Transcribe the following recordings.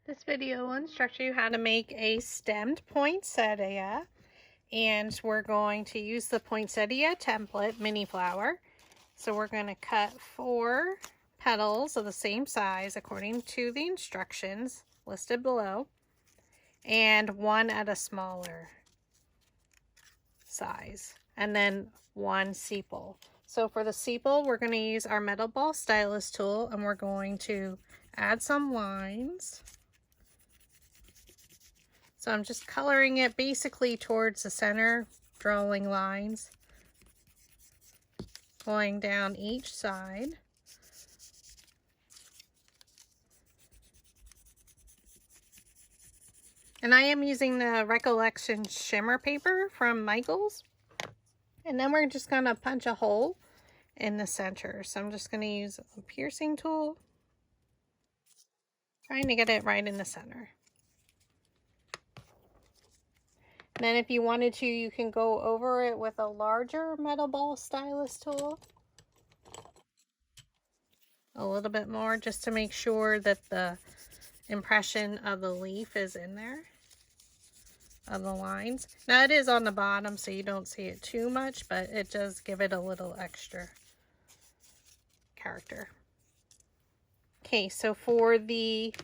This video will instruct you how to make a stemmed poinsettia, and we're going to use the Poinsettia template mini flower. So we're going to cut 4 petals of the same size according to the instructions listed below, and 1 at a smaller size, and then 1 sepal. So for the sepal, we're going to use our metal ball stylus tool, and we're going to add some lines. So I'm just coloring it basically towards the center, drawing lines, going down each side. And I am using the Recollection shimmer paper from Michaels. And then we're just going to punch a hole in the center. So I'm just going to use a piercing tool, trying to get it right in the center. And then if you wanted to, you can go over it with a larger metal ball stylus tool. A little bit more just to make sure that the impression of the leaf is in there, of the lines. Now it is on the bottom, so you don't see it too much, but it does give it a little extra character. Okay, so for the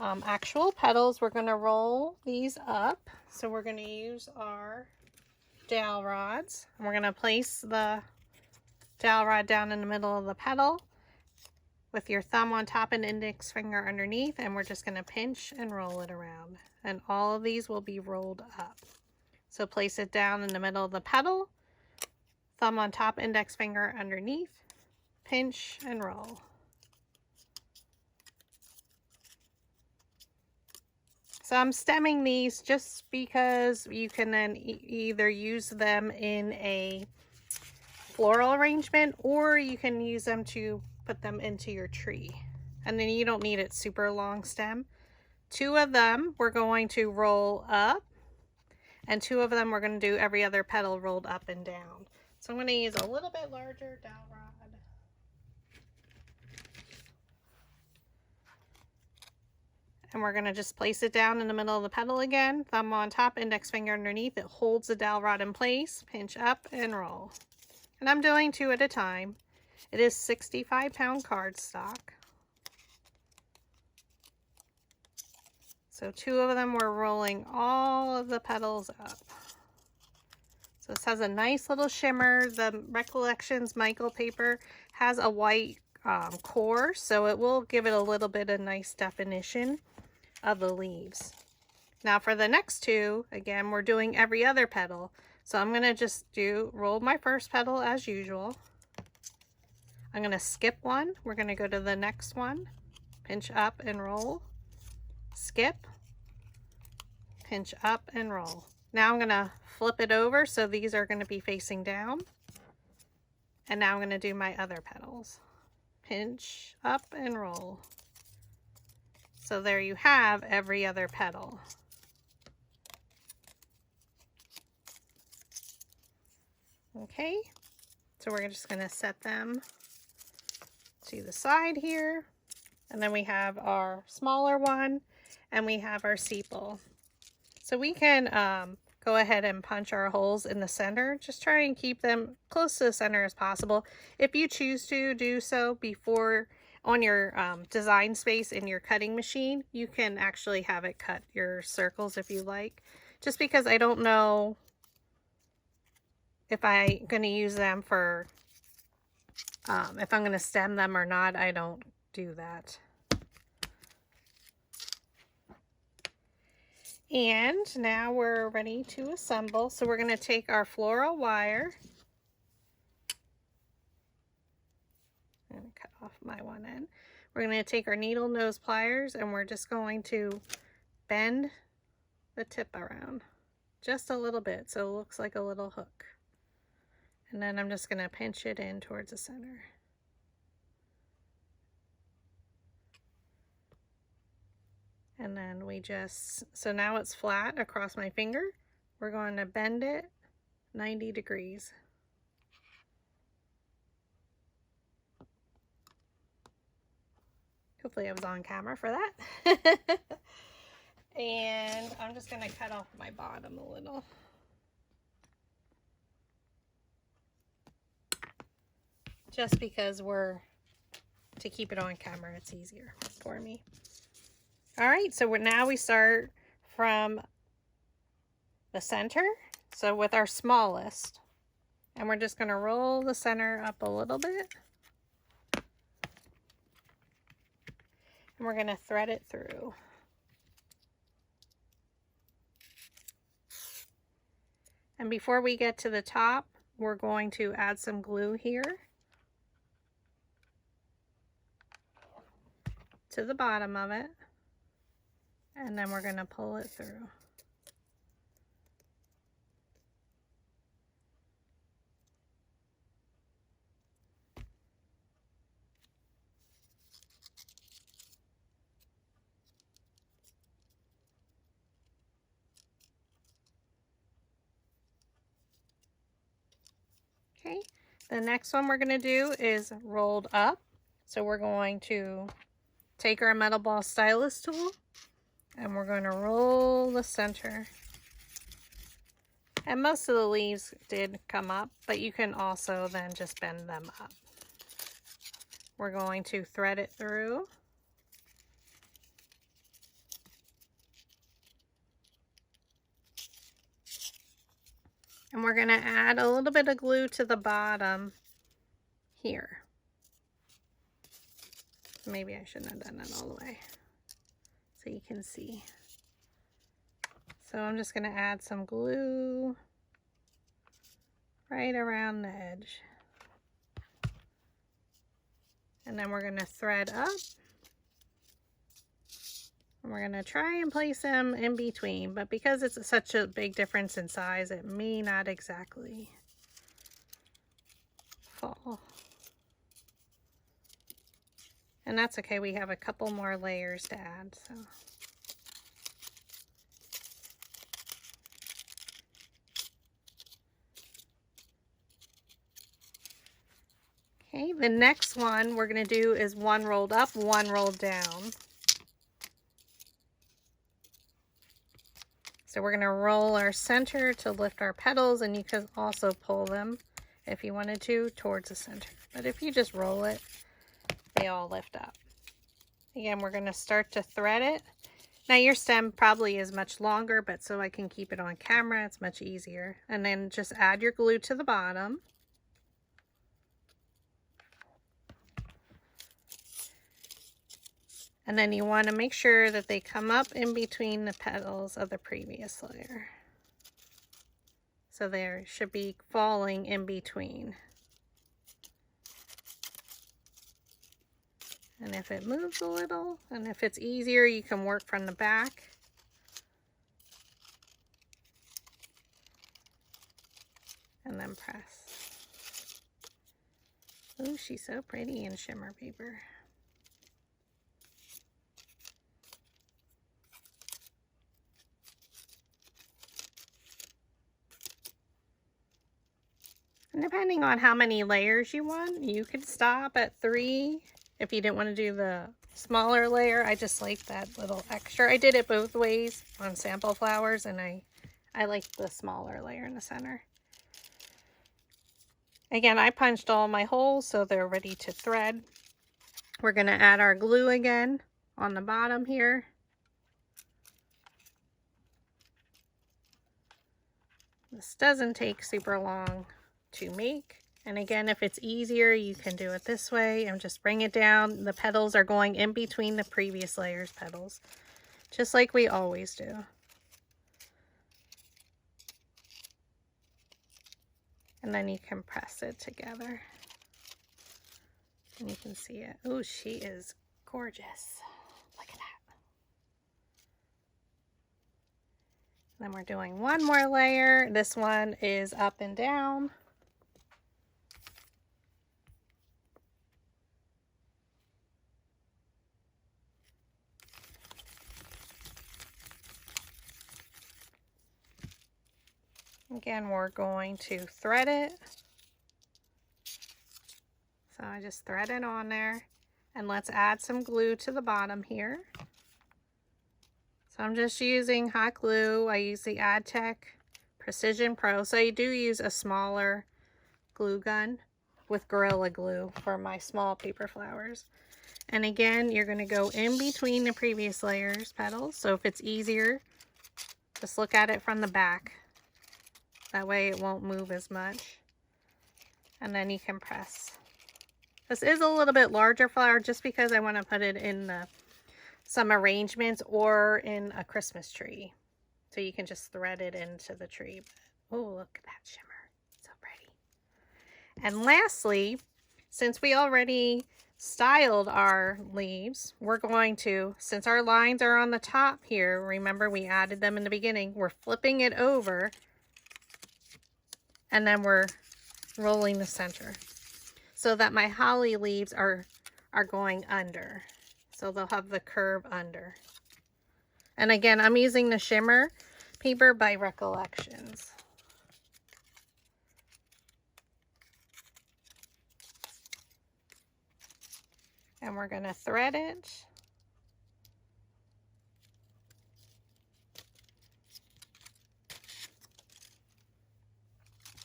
actual petals, we're going to roll these up. So we're going to use our dowel rods, and we're going to place the dowel rod down in the middle of the petal with your thumb on top and index finger underneath, and we're just going to pinch and roll it around. And all of these will be rolled up. So place it down in the middle of the petal, thumb on top, index finger underneath, pinch and roll. So I'm stemming these just because you can then either use them in a floral arrangement, or you can use them to put them into your tree. And then you don't need it super long stem. 2 of them we're going to roll up, and 2 of them we're going to do every other petal rolled up and down. So I'm going to use a little bit larger dowel rod. And we're going to just place it down in the middle of the petal again. Thumb on top, index finger underneath. It holds the dowel rod in place. Pinch up and roll. And I'm doing 2 at a time. It is 65-pound cardstock. So 2 of them we're rolling all of the petals up. So this has a nice little shimmer. The Recollections Michael paper has a white core, so it will give it a little bit of nice definition of the leaves. Now for the next 2, again, we're doing every other petal. So I'm going to just roll my first petal as usual. I'm going to skip 1. We're going to go to the next one. Pinch up and roll. Skip. Pinch up and roll. Now I'm going to flip it over so these are going to be facing down. And now I'm going to do my other petals. Pinch up and roll. So there you have every other petal. Okay, so we're just going to set them to the side here. And then we have our smaller one, and we have our sepal. So we can go ahead and punch our holes in the center. Just try and keep them close to the center as possible. If you choose to do so before on your design space in your cutting machine, you can actually have it cut your circles if you like. Just because I don't know if I'm going to use them for, if I'm going to stem them or not, I don't do that. And now we're ready to assemble. So we're going to take our floral wire and cut off my one end. We're going to take our needle nose pliers, and we're just going to bend the tip around just a little bit so it looks like a little hook. And then I'm just going to pinch it in towards the center. And then we just, so now it's flat across my finger. We're going to bend it 90 degrees. Hopefully I was on camera for that. And I'm just going to cut off my bottom a little. Just because to keep it on camera, it's easier for me. All right, so now we start from the center. So with our smallest, and we're just going to roll the center up a little bit. And we're going to thread it through. And before we get to the top, we're going to add some glue here to the bottom of it. And then we're going to pull it through. Okay, the next one we're going to do is rolled up. So we're going to take our metal ball stylus tool and we're going to roll the center. And most of the leaves did come up, but you can also then just bend them up. We're going to thread it through. And we're going to add a little bit of glue to the bottom here. Maybe I shouldn't have done that all the way so you can see. So I'm just going to add some glue right around the edge. And then we're going to thread up. And we're going to try and place them in between, but because it's such a big difference in size, it may not exactly fall. And that's okay, we have a couple more layers to add, so. Okay, the next one we're going to do is one rolled up, one rolled down. So we're going to roll our center to lift our petals, and you can also pull them if you wanted to towards the center. But if you just roll it, they all lift up. Again, we're going to start to thread it. Now your stem probably is much longer, but so I can keep it on camera, it's much easier. And then just add your glue to the bottom. And then you want to make sure that they come up in between the petals of the previous layer. So they should be falling in between. And if it moves a little, and if it's easier, you can work from the back. And then press. Oh, she's so pretty in shimmer paper. And depending on how many layers you want, you could stop at 3. If you didn't want to do the smaller layer, I just like that little extra. I did it both ways on sample flowers, and I like the smaller layer in the center. Again, I punched all my holes so they're ready to thread. We're going to add our glue again on the bottom here. This doesn't take super long to make. And again, if it's easier, you can do it this way and just bring it down. The petals are going in between the previous layer's petals, just like we always do. And then you can press it together. And you can see it. Oh, she is gorgeous. Look at that. Then we're doing one more layer. This one is up and down. Again, we're going to thread it. So I just thread it on there. And let's add some glue to the bottom here. So I'm just using hot glue. I use the AdTech Precision Pro. So I do use a smaller glue gun with Gorilla Glue for my small paper flowers. And again, you're going to go in between the previous layers petals. So if it's easier, just look at it from the back. That way it won't move as much. And then you can press. This is a little bit larger flower just because I want to put it in some arrangements or in a Christmas tree. So you can just thread it into the tree. Oh, look at that shimmer. So pretty. And lastly, since we already styled our leaves, we're going to, since our lines are on the top here, remember we added them in the beginning, we're flipping it over and then we're rolling the center so that my holly leaves are going under. So they'll have the curve under. And again, I'm using the shimmer paper by Recollections. And we're going to thread it.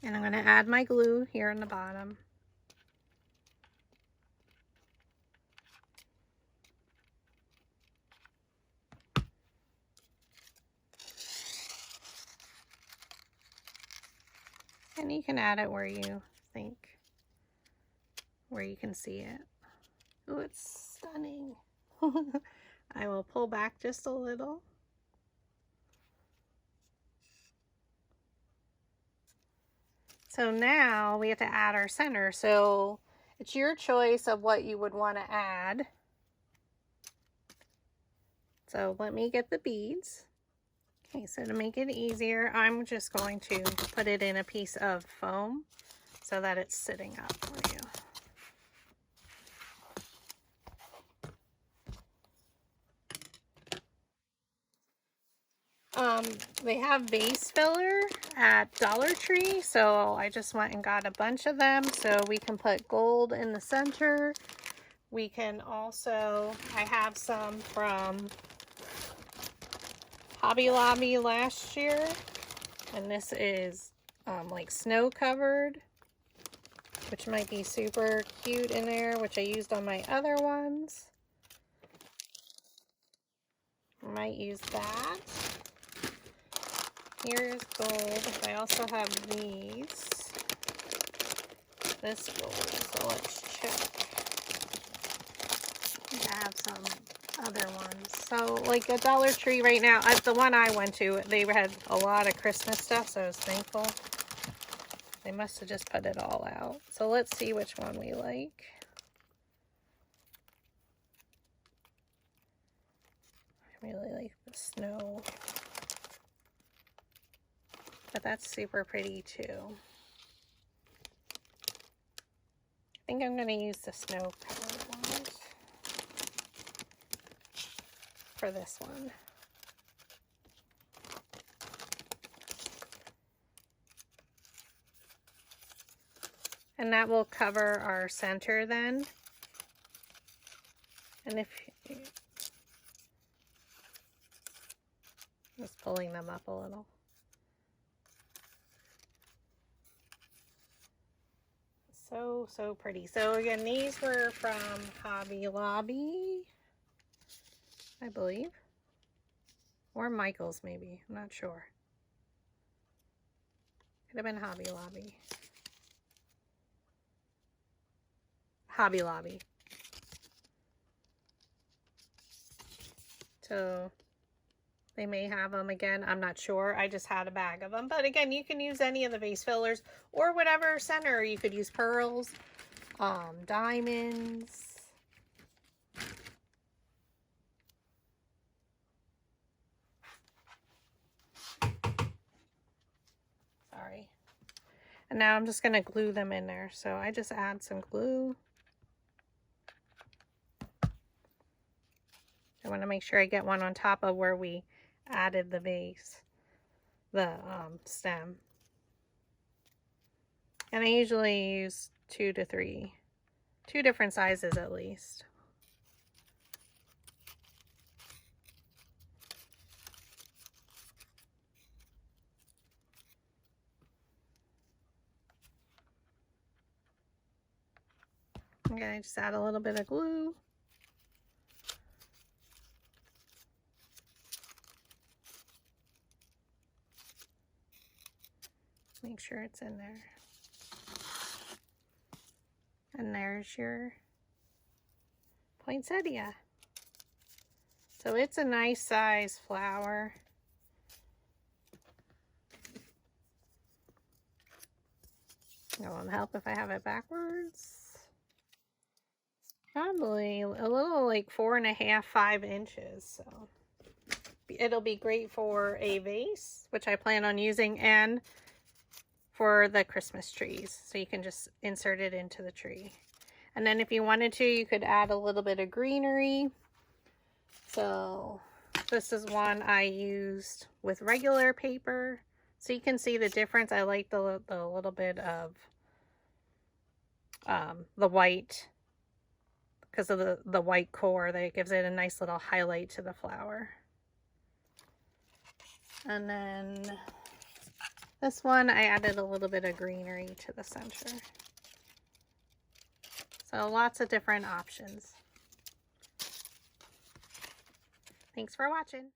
And I'm going to add my glue here in the bottom. And you can add it where you think, where you can see it. Oh, it's stunning. I will pull back just a little. So now we have to add our center. So it's your choice of what you would want to add. So let me get the beads. Okay, so to make it easier, I'm just going to put it in a piece of foam so that it's sitting up for you. They have vase filler at Dollar Tree, so I just went and got a bunch of them so we can put gold in the center. We can also, I have some from Hobby Lobby last year, and this is like snow covered, which might be super cute in there, which I used on my other ones. I might use that. Here's gold. I also have these. This gold, so let's check. I have some other ones. So like a Dollar Tree right now, the one I went to, they had a lot of Christmas stuff, so I was thankful. They must have just put it all out. So let's see which one we like. I really like the snow. But that's super pretty too. I think I'm going to use the snow covered ones for this one. And that will cover our center then. And if just pulling them up a little. So pretty. So again, these were from Hobby Lobby, I believe. Or Michael's maybe. I'm not sure. Could have been Hobby Lobby. Hobby Lobby. So they may have them again. I'm not sure. I just had a bag of them. But again, you can use any of the vase fillers or whatever center. You could use pearls, diamonds. Sorry. And now I'm just going to glue them in there. So I just add some glue. I want to make sure I get one on top of where we added the vase, the stem. And I usually use 2 to 3, 2 different sizes at least. I'm going to just add a little bit of glue. Make sure it's in there. And there's your poinsettia. So it's a nice size flower. It won't help if I have it backwards. Probably a little like 4.5, 5 inches. So it'll be great for a vase, which I plan on using, and for the Christmas trees. So you can just insert it into the tree. And then if you wanted to, you could add a little bit of greenery. So this is one I used with regular paper. So you can see the difference. I like the little bit of the white, because of the white core, that gives it a nice little highlight to the flower. And then this one, I added a little bit of greenery to the center. So lots of different options. Thanks for watching.